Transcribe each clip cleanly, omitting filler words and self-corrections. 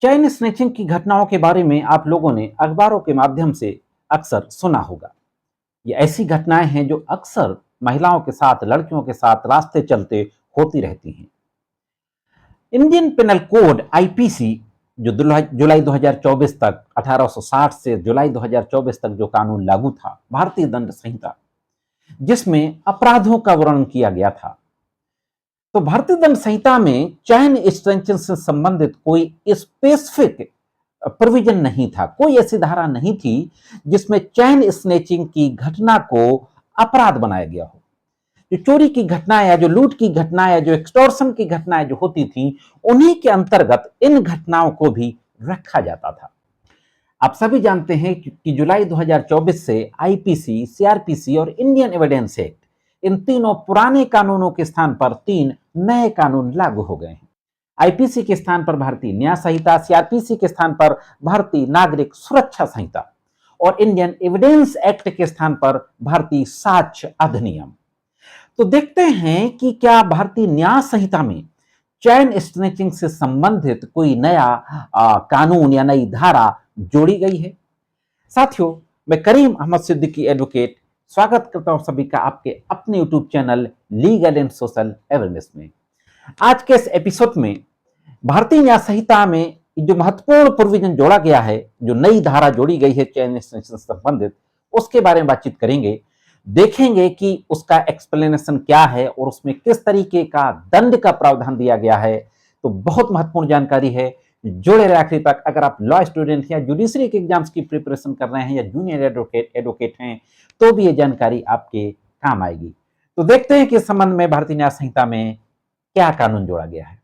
Chain snatching की घटनाओं के बारे में आप लोगों ने अखबारों के माध्यम से अक्सर सुना होगा। ये ऐसी घटनाएं हैं जो अक्सर महिलाओं के साथ, लड़कियों के साथ रास्ते चलते होती रहती हैं। इंडियन पिनल कोड आईपीसी जो जुलाई 2024 तक 1860 से जुलाई 2024 तक जो कानून लागू था, भारतीय दंड संहिता, जिसमें अपराधों का वर्णन किया गया था। तो भारतीय दंड संहिता में चैन स्ट्रेंचिंग से संबंधित कोई स्पेसिफिक प्रोविजन नहीं था, कोई ऐसी धारा नहीं थी जिसमें चैन स्नेचिंग की घटना को अपराध बनाया गया हो। जो चोरी की घटनाएं या जो लूट की घटनाएं या जो एक्सटॉर्शन की घटनाएं जो होती थी, उन्हीं के अंतर्गत इन घटनाओं को भी रखा जाता था। आप सभी जानते हैं कि जुलाई 2024 से आईपीसी, सीआरपीसी और इंडियन एविडेंस एक्ट, इन तीनों पुराने कानूनों के स्थान पर तीन नए कानून लागू हो गए हैं। आईपीसी के स्थान पर भारतीय न्याय संहिता, सीआरपीसी के स्थान पर भारतीय नागरिक सुरक्षा संहिता और इंडियन एविडेंस एक्ट के स्थान पर भारतीय साक्ष्य अधिनियम। तो देखते हैं कि क्या भारतीय न्याय संहिता में चैन स्नैचिंग से संबंधित कोई नया कानून या नई धारा जोड़ी गई है। साथियों, मैं करीम अहमद सिद्दीकी एडवोकेट स्वागत करता हूं सभी का आपके अपने YouTube channel legal and social awareness में। आज के इस एपिसोड में भारतीय न्याय संहिता में जो महत्वपूर्ण प्रोविजन जोड़ा गया है, जो नई धारा जोड़ी गई है चैन स्नैचिंग से संबंधित, उसके बारे में बातचीत करेंगे। देखेंगे कि उसका एक्सप्लेनेशन क्या है और उसमें किस तरीके का दंड का प्रावधान दिया गया है। तो बहुत महत्वपूर्ण जानकारी है, जुड़े रहे आखिरी तक। अगर आप लॉ स्टूडेंट या जुडिशरी के एग्जाम्स की प्रिपरेशन कर रहे हैं या जूनियर एडवोकेट हैं, तो भी ये जानकारी आपके काम आएगी। तो देखते हैं कि इस संबंध में भारतीय न्याय संहिता में क्या कानून जोड़ा गया है।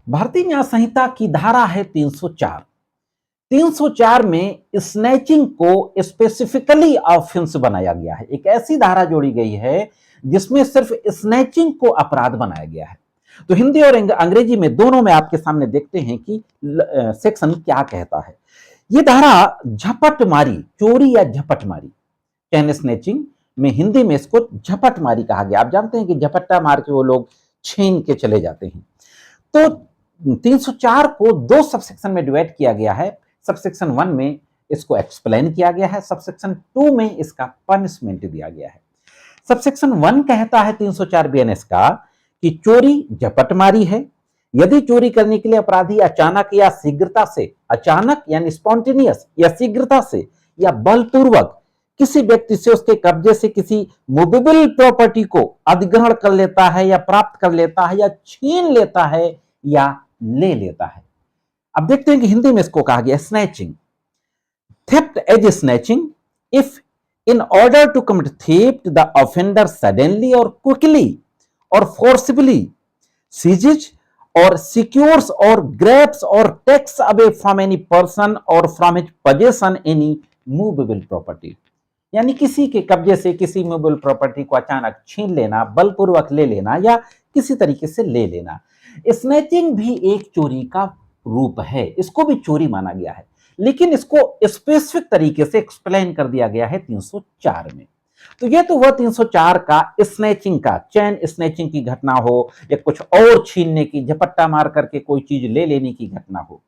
भारतीय न्याय संहिता की धारा है 304। 304 में स्नैचिंग को स्पेसिफिकली ऑफेंस बनाया गया है। एक ऐसी धारा जोड़ी गई है जिसमें सिर्फ स्नैचिंग को अपराध बनाया गया है। तो हिंदी और अंग्रेजी में दोनों में आपके सामने देखते हैं कि सेक्शन क्या कहता है। यह धारा झपटमारी, चोरी या झपटमारी, चैन स्नैचिंग में हिंदी में इसको झपटमारी कहा गया। आप जानते हैं कि झपट्टा मार के वो लोग छीन के चले जाते हैं। तो 304 को दो सबसेक्शन में डिवाइड किया गया है। सबसेक्शन 1 में इसको एक्सप्लेन किया गया है, सबसेक्शन 2 में इसका पनिशमेंट दिया गया है। सबसेक्शन 1 कहता है 304 बीएनएस का कि चोरी झपटमारी है यदि चोरी करने के लिए अपराधी अचानक या शीघ्रता से, अचानक यानी स्पॉन्टेनियस या शीघ्रता से या बलपूर्वक किसी व्यक्ति से उसके कब्जे से किसी मूवेबल प्रॉपर्टी को अधिग्रहण कर लेता है या प्राप्त कर लेता है या छीन लेता है या ले लेता है। अब देखते हैं कि हिंदी में इसको कहा गया snatching. Theft as snatching if in order to commit theft the offender suddenly और क्विकली और फोर्सिबली सीजेज और सिक्योर्स और ग्रैब्स और takes away from any person और from his possession any movable property, यानी किसी के कब्जे से किसी मूवेबल प्रॉपर्टी को अचानक छीन लेना, बलपूर्वक ले लेना या किसी तरीके से ले लेना। स्नैचिंग भी एक चोरी का रूप है, इसको भी चोरी माना गया है, लेकिन इसको स्पेसिफिक तरीके से एक्सप्लेन कर दिया गया है 304 में। तो ये तो वह 304 का स्नैचिंग का, चैन स्नैचिंग की घटना हो या कुछ और छीनने की, झपट्टा मार करके कोई चीज ले लेने की घटना हो,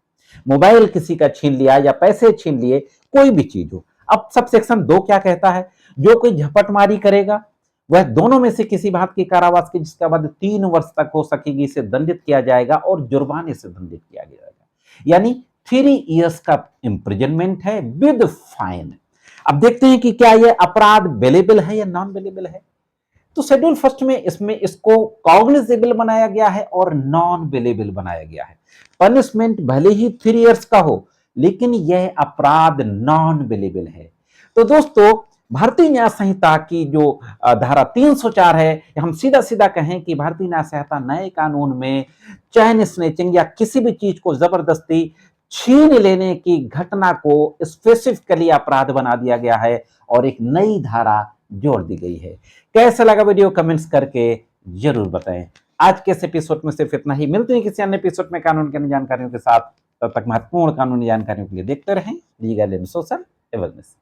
मोबाइल किसी का छीन लिया या पैसे छीन लिए, कोई भी चीज हो। अब सबसेक्शन 2 क्या कहता है, जो कोई झपटमारी करेगा वह दोनों में से किसी बात की कारावास की जिसका बाद 3 वर्ष तक हो सकेगी, इसे दंडित किया जाएगा और जुर्माने से दंडित किया जाएगा, यानी 3 इयर्स का इंप्रिजनमेंट है विद फाइन। अब देखते हैं कि क्या यह अपराध बेलेबल है या नॉन बेलेबल है। तो शेड्यूल फर्स्ट में इसमें इसको कॉग्निजेबल बनाया गया है और नॉन बेलेबल बनाया गया है। पनिशमेंट भले ही 3 इयर्स का हो, लेकिन यह अपराध नॉन बेलेबल है। तो दोस्तों, भारतीय न्याय संहिता की जो धारा 304 है, हम सीधा सीधा कहें कि भारतीय न्याय संहिता नए कानून में चैन स्नैचिंग या किसी भी चीज को जबरदस्ती छीन लेने की घटना को स्पेसिफिकली अपराध बना दिया गया है और एक नई धारा जोड़ दी गई है। कैसा लगा वीडियो कमेंट्स करके जरूर बताएं। आज के इस एपिसोड में सिर्फ इतना ही। मिलते हैं किसी अन्य एपिसोड में कानून की अन्य जानकारियों के साथ। तब तक महत्वपूर्ण कानूनी जानकारियों के लिए देखते रहें लीगल एंड सोशल अवेयरनेस।